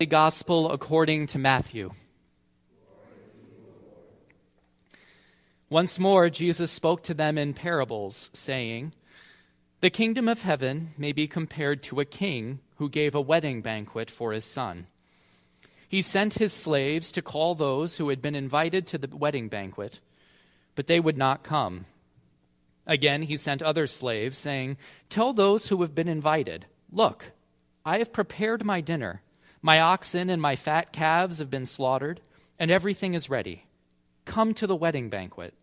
The Gospel according to Matthew. Once more, Jesus spoke to them in parables, saying, "The kingdom of heaven may be compared to a king who gave a wedding banquet for his son. He sent his slaves to call those who had been invited to the wedding banquet, but they would not come. Again, he sent other slaves, saying, 'Tell those who have been invited, look, I have prepared my dinner. My oxen and my fat calves have been slaughtered, and everything is ready. Come to the wedding banquet.'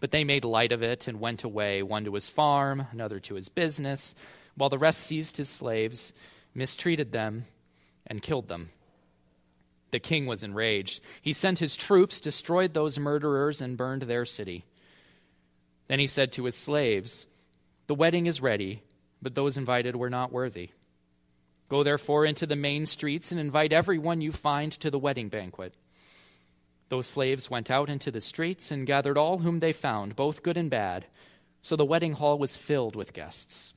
But they made light of it and went away, one to his farm, another to his business, while the rest seized his slaves, mistreated them, and killed them. The king was enraged. He sent his troops, destroyed those murderers, and burned their city. Then he said to his slaves, 'The wedding is ready, but those invited were not worthy. Go therefore into the main streets and invite everyone you find to the wedding banquet.' Those slaves went out into the streets and gathered all whom they found, both good and bad, so the wedding hall was filled with guests.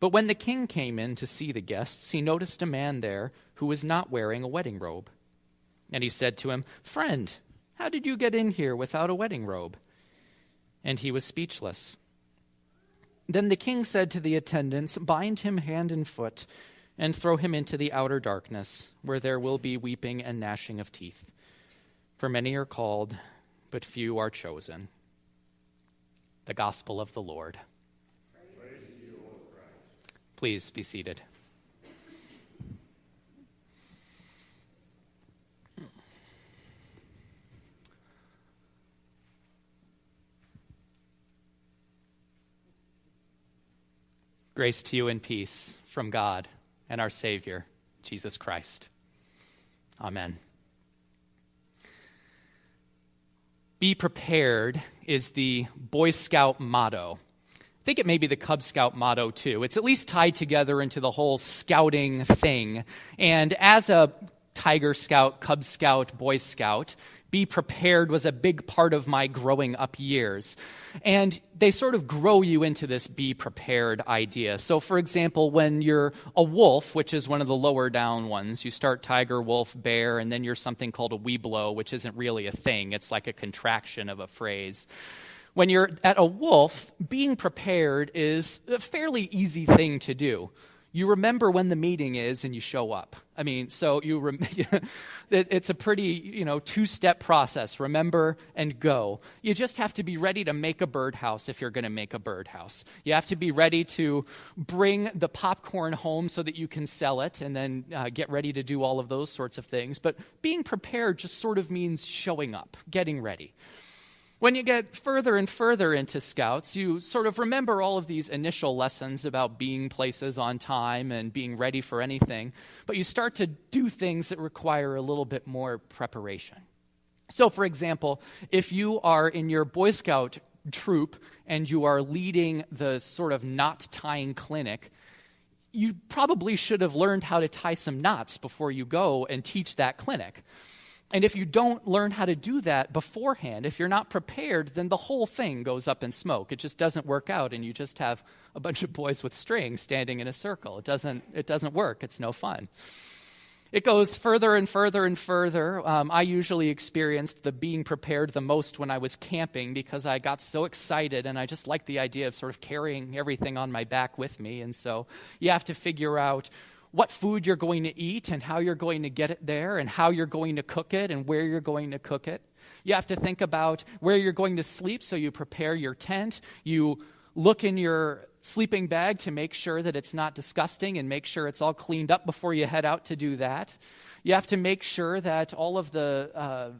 But when the king came in to see the guests, he noticed a man there who was not wearing a wedding robe. And he said to him, 'Friend, how did you get in here without a wedding robe?' And he was speechless. Then the king said to the attendants, 'Bind him hand and foot, and throw him into the outer darkness, where there will be weeping and gnashing of teeth. For many are called, but few are chosen.'" The Gospel of the Lord. Praise to you, O Christ. Please be seated. Grace to you and peace from God and our Savior, Jesus Christ. Amen. Be prepared is the Boy Scout motto. I think it may be the Cub Scout motto too. It's at least tied together into the whole scouting thing. And as a Tiger Scout, Cub Scout, Boy Scout, be prepared was a big part of my growing up years. And they sort of grow you into this be prepared idea. So, for example, when you're a wolf, which is one of the lower down ones, you start tiger, wolf, bear, and then you're something called a weeblo, which isn't really a thing. It's like a contraction of a phrase. When you're at a wolf, being prepared is a fairly easy thing to do. You remember when the meeting is and you show up. I mean, so it's a pretty, two-step process. Remember and go. You just have to be ready to make a birdhouse if you're going to make a birdhouse. You have to be ready to bring the popcorn home so that you can sell it and then get ready to do all of those sorts of things. But being prepared just sort of means showing up, getting ready. When you get further and further into Scouts, you sort of remember all of these initial lessons about being places on time and being ready for anything, but you start to do things that require a little bit more preparation. So, for example, if you are in your Boy Scout troop and you are leading the sort of knot tying clinic, you probably should have learned how to tie some knots before you go and teach that clinic. And if you don't learn how to do that beforehand, if you're not prepared, then the whole thing goes up in smoke. It just doesn't work out, and you just have a bunch of boys with strings standing in a circle. It doesn't work. It's no fun. It goes further and further and further. I usually experienced the being prepared the most when I was camping because I got so excited, and I just liked the idea of sort of carrying everything on my back with me. And so you have to figure out what food you're going to eat and how you're going to get it there and how you're going to cook it and where you're going to cook it. You have to think about where you're going to sleep, so you prepare your tent. You look in your sleeping bag to make sure that it's not disgusting and make sure it's all cleaned up before you head out to do that. You have to make sure that all of the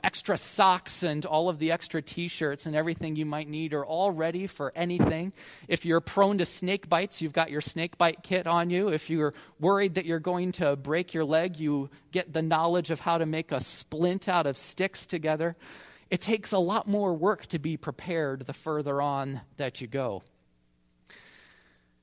extra socks and all of the extra T-shirts and everything you might need are all ready for anything. If you're prone to snake bites, you've got your snake bite kit on you. If you're worried that you're going to break your leg, you get the knowledge of how to make a splint out of sticks together. It takes a lot more work to be prepared the further on that you go.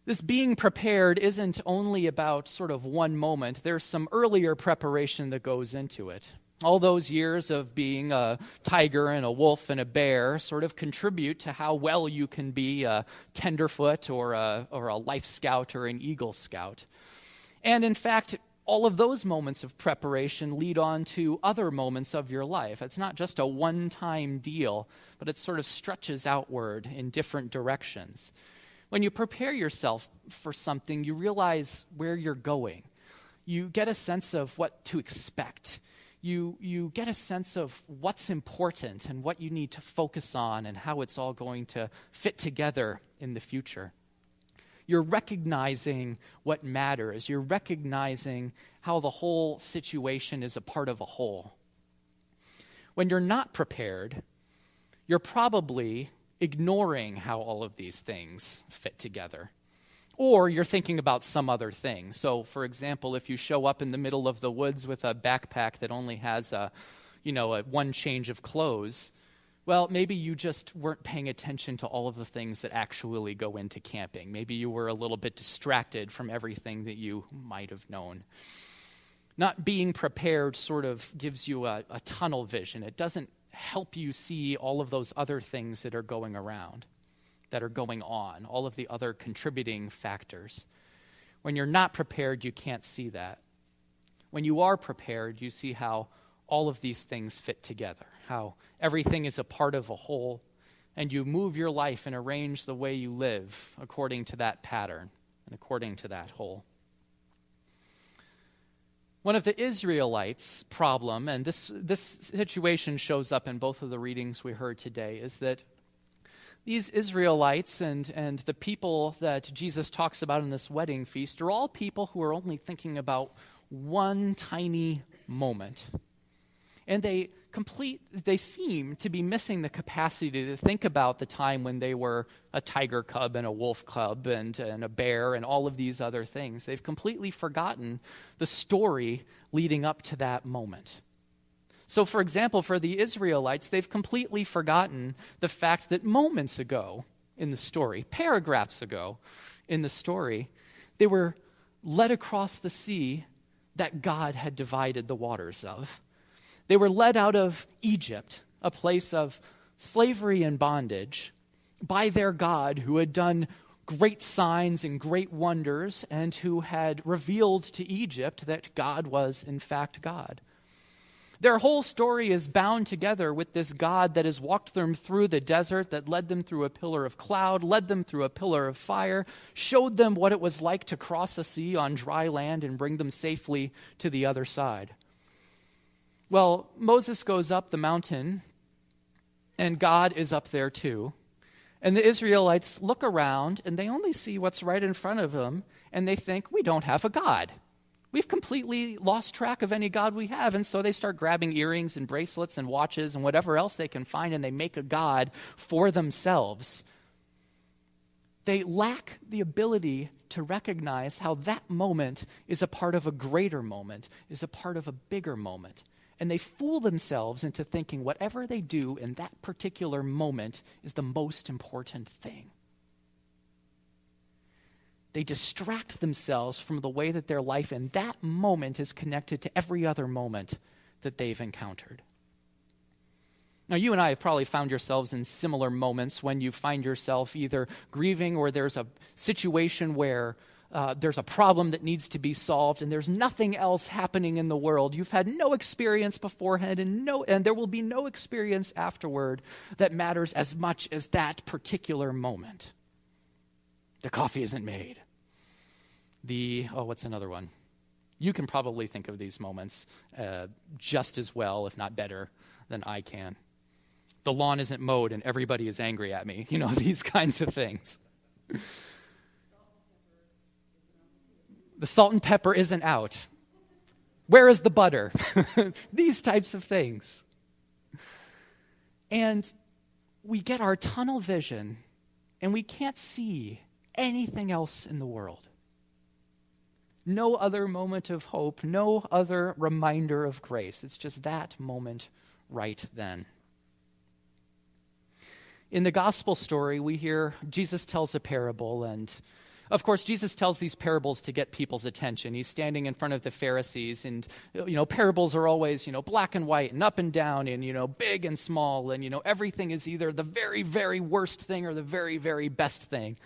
This being prepared isn't only about sort of one moment. There's some earlier preparation that goes into it. All those years of being a tiger and a wolf and a bear sort of contribute to how well you can be a tenderfoot or a Life Scout or an Eagle Scout. And in fact, all of those moments of preparation lead on to other moments of your life. It's not just a one-time deal, but it sort of stretches outward in different directions. When you prepare yourself for something, you realize where you're going. You get a sense of what to expect. You get a sense of what's important and what you need to focus on and how it's all going to fit together in the future. You're recognizing what matters. You're recognizing how the whole situation is a part of a whole. When you're not prepared, you're probably ignoring how all of these things fit together. Or you're thinking about some other thing. So, for example, if you show up in the middle of the woods with a backpack that only has a one change of clothes, well, maybe you just weren't paying attention to all of the things that actually go into camping. Maybe you were a little bit distracted from everything that you might have known. Not being prepared sort of gives you a tunnel vision. It doesn't help you see all of those other things that are going around, that are going on, all of the other contributing factors. When you're not prepared, you can't see that. When you are prepared, you see how all of these things fit together, how everything is a part of a whole, and you move your life and arrange the way you live according to that pattern and according to that whole. One of the Israelites' problem, and this situation shows up in both of the readings we heard today, is that these Israelites and the people that Jesus talks about in this wedding feast are all people who are only thinking about one tiny moment. And they seem to be missing the capacity to think about the time when they were a tiger cub and a wolf cub and a bear and all of these other things. They've completely forgotten the story leading up to that moment. So, for example, for the Israelites, they've completely forgotten the fact that moments ago in the story, paragraphs ago in the story, they were led across the sea that God had divided the waters of. They were led out of Egypt, a place of slavery and bondage, by their God who had done great signs and great wonders and who had revealed to Egypt that God was in fact God. Their whole story is bound together with this God that has walked them through the desert, that led them through a pillar of cloud, led them through a pillar of fire, showed them what it was like to cross a sea on dry land and bring them safely to the other side. Well, Moses goes up the mountain, and God is up there too. And the Israelites look around, and they only see what's right in front of them, and they think, we don't have a God. We've completely lost track of any God we have, and so they start grabbing earrings and bracelets and watches and whatever else they can find, and they make a God for themselves. They lack the ability to recognize how that moment is a part of a greater moment, is a part of a bigger moment. And they fool themselves into thinking whatever they do in that particular moment is the most important thing. They distract themselves from the way that their life in that moment is connected to every other moment that they've encountered. Now, you and I have probably found yourselves in similar moments when you find yourself either grieving or there's a situation where there's a problem that needs to be solved, and there's nothing else happening in the world. You've had no experience beforehand, and there will be no experience afterward that matters as much as that particular moment. The coffee isn't made. What's another one? You can probably think of these moments just as well, if not better, than I can. The lawn isn't mowed, and everybody is angry at me. You know, these kinds of things. The salt and pepper isn't out. Where is the butter? These types of things. And we get our tunnel vision, and we can't see anything else in the world. No other moment of hope, no other reminder of grace. It's just that moment right then. In the gospel story, we hear Jesus tells a parable, and of course, Jesus tells these parables to get people's attention. He's standing in front of the Pharisees, and, parables are always, black and white and up and down and, big and small, and, everything is either the very, very worst thing or the very, very best thing.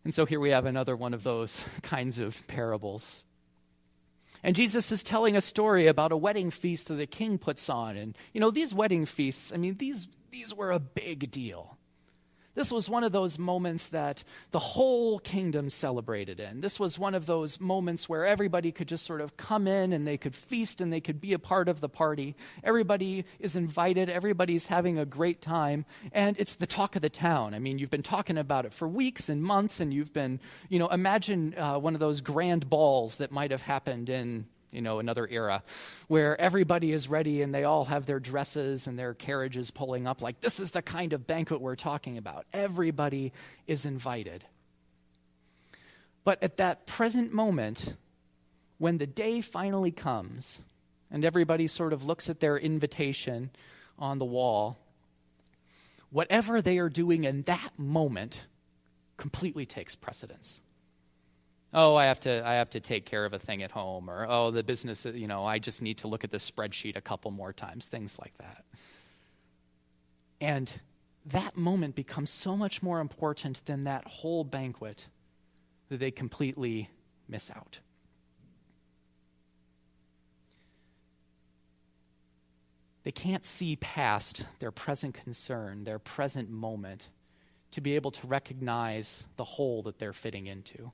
And so here we have another one of those kinds of parables. And Jesus is telling a story about a wedding feast that the king puts on. And, these wedding feasts, these were a big deal. This was one of those moments that the whole kingdom celebrated in. This was one of those moments where everybody could just sort of come in and they could feast and they could be a part of the party. Everybody is invited. Everybody's having a great time. And it's the talk of the town. You've been talking about it for weeks and months, and you've been, imagine one of those grand balls that might have happened in another era, where everybody is ready and they all have their dresses and their carriages pulling up. Like, this is the kind of banquet we're talking about. Everybody is invited. But at that present moment, when the day finally comes and everybody sort of looks at their invitation on the wall, whatever they are doing in that moment completely takes precedence. Oh, I have to take care of a thing at home, or, oh, the business, I just need to look at the spreadsheet a couple more times, things like that. And that moment becomes so much more important than that whole banquet that they completely miss out. They can't see past their present concern, their present moment, to be able to recognize the hole that they're fitting into.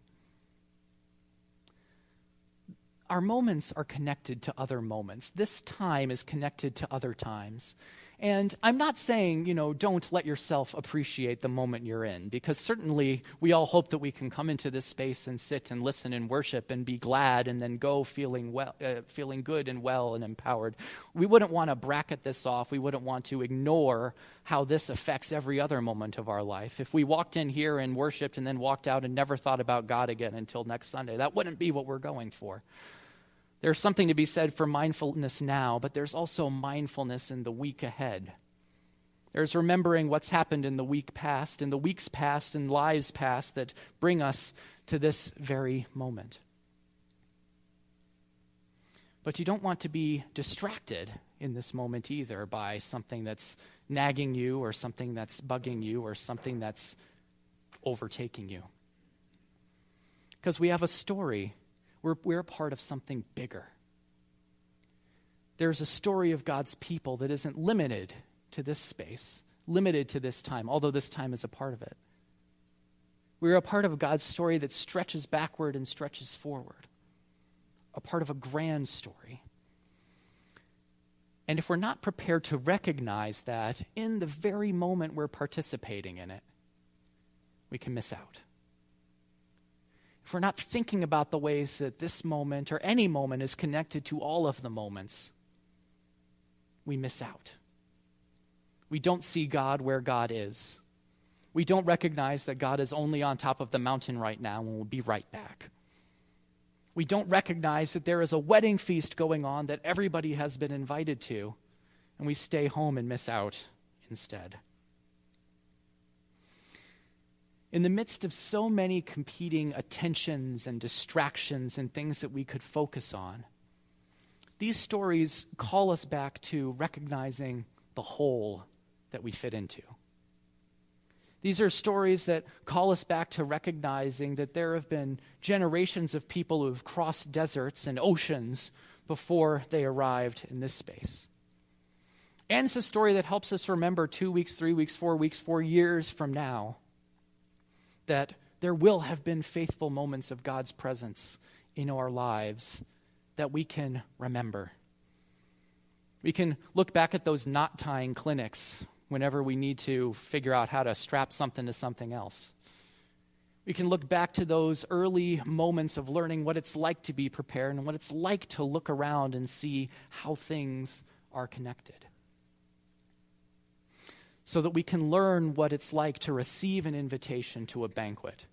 Our moments are connected to other moments. This time is connected to other times. And I'm not saying, don't let yourself appreciate the moment you're in, because certainly we all hope that we can come into this space and sit and listen and worship and be glad and then go feeling good and well and empowered. We wouldn't want to bracket this off. We wouldn't want to ignore how this affects every other moment of our life. If we walked in here and worshiped and then walked out and never thought about God again until next Sunday, that wouldn't be what we're going for. There's something to be said for mindfulness now, but there's also mindfulness in the week ahead. There's remembering what's happened in the week past, in the weeks past, and lives past that bring us to this very moment. But you don't want to be distracted in this moment either by something that's nagging you or something that's bugging you or something that's overtaking you. Because we have a story. We're a part of something bigger. There's a story of God's people that isn't limited to this space, limited to this time, although this time is a part of it. We're a part of God's story that stretches backward and stretches forward, a part of a grand story. And if we're not prepared to recognize that in the very moment we're participating in it, we can miss out. If we're not thinking about the ways that this moment or any moment is connected to all of the moments, we miss out. We don't see God where God is. We don't recognize that God is only on top of the mountain right now and will be right back. We don't recognize that there is a wedding feast going on that everybody has been invited to, and we stay home and miss out instead. In the midst of so many competing attentions and distractions and things that we could focus on, these stories call us back to recognizing the hole that we fit into. These are stories that call us back to recognizing that there have been generations of people who have crossed deserts and oceans before they arrived in this space. And it's a story that helps us remember 2 weeks, 3 weeks, 4 weeks, 4 years from now, that there will have been faithful moments of God's presence in our lives that we can remember. We can look back at those knot-tying clinics whenever we need to figure out how to strap something to something else. We can look back to those early moments of learning what it's like to be prepared and what it's like to look around and see how things are connected, so that we can learn what it's like to receive an invitation to a banquet,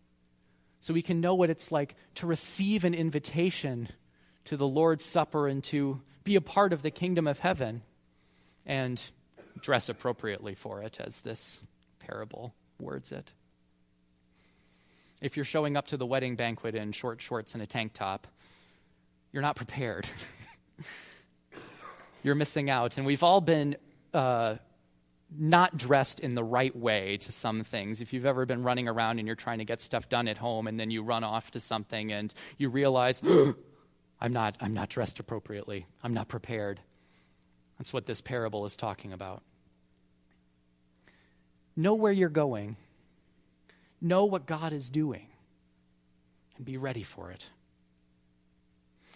so we can know what it's like to receive an invitation to the Lord's Supper and to be a part of the kingdom of heaven and dress appropriately for it, as this parable words it. If you're showing up to the wedding banquet in short shorts and a tank top, you're not prepared. You're missing out. And we've all been not dressed in the right way to some things. If you've ever been running around and you're trying to get stuff done at home and then you run off to something and you realize, I'm not dressed appropriately. I'm not prepared. That's what this parable is talking about. Know where you're going. Know what God is doing. And be ready for it.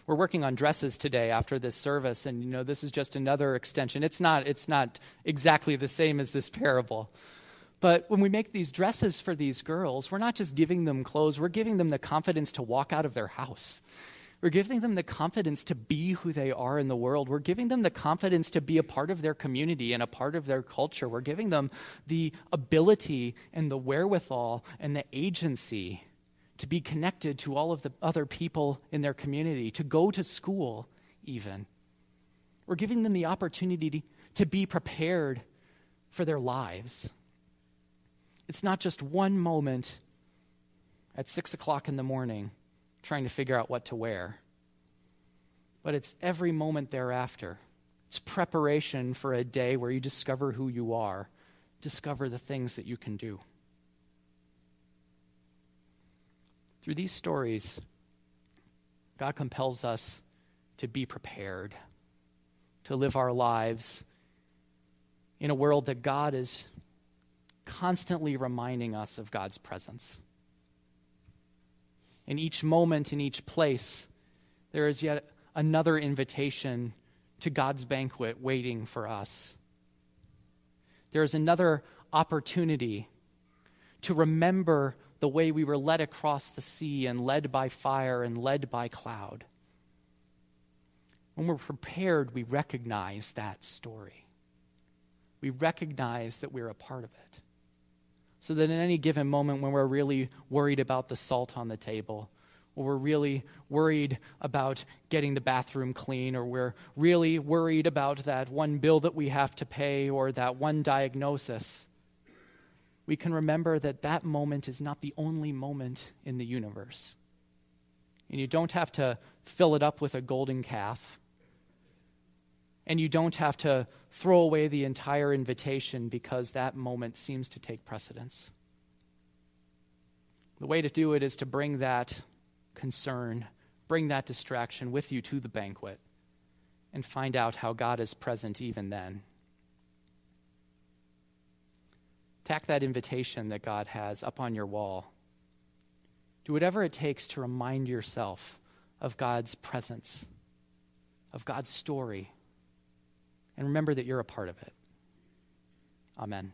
We're working on dresses today after this service, and this is just another extension. It's not exactly the same as this parable. But when we make these dresses for these girls, we're not just giving them clothes, we're giving them the confidence to walk out of their house. We're giving them the confidence to be who they are in the world. We're giving them the confidence to be a part of their community and a part of their culture. We're giving them the ability and the wherewithal and the agency to be connected to all of the other people in their community, to go to school even. We're giving them the opportunity to be prepared for their lives. It's not just one moment at 6 o'clock in the morning trying to figure out what to wear, but it's every moment thereafter. It's preparation for a day where you discover who you are, discover the things that you can do. Through these stories, God compels us to be prepared, to live our lives in a world that God is constantly reminding us of God's presence. In each moment, in each place, there is yet another invitation to God's banquet waiting for us. There is another opportunity to remember the way we were led across the sea and led by fire and led by cloud. When we're prepared, we recognize that story. We recognize that we're a part of it. So that in any given moment when we're really worried about the salt on the table, or we're really worried about getting the bathroom clean, or we're really worried about that one bill that we have to pay, or that one diagnosis, we can remember that that moment is not the only moment in the universe. And you don't have to fill it up with a golden calf. And you don't have to throw away the entire invitation because that moment seems to take precedence. The way to do it is to bring that concern, bring that distraction with you to the banquet, and find out how God is present even then. Tack that invitation that God has up on your wall. Do whatever it takes to remind yourself of God's presence, of God's story, and remember that you're a part of it. Amen.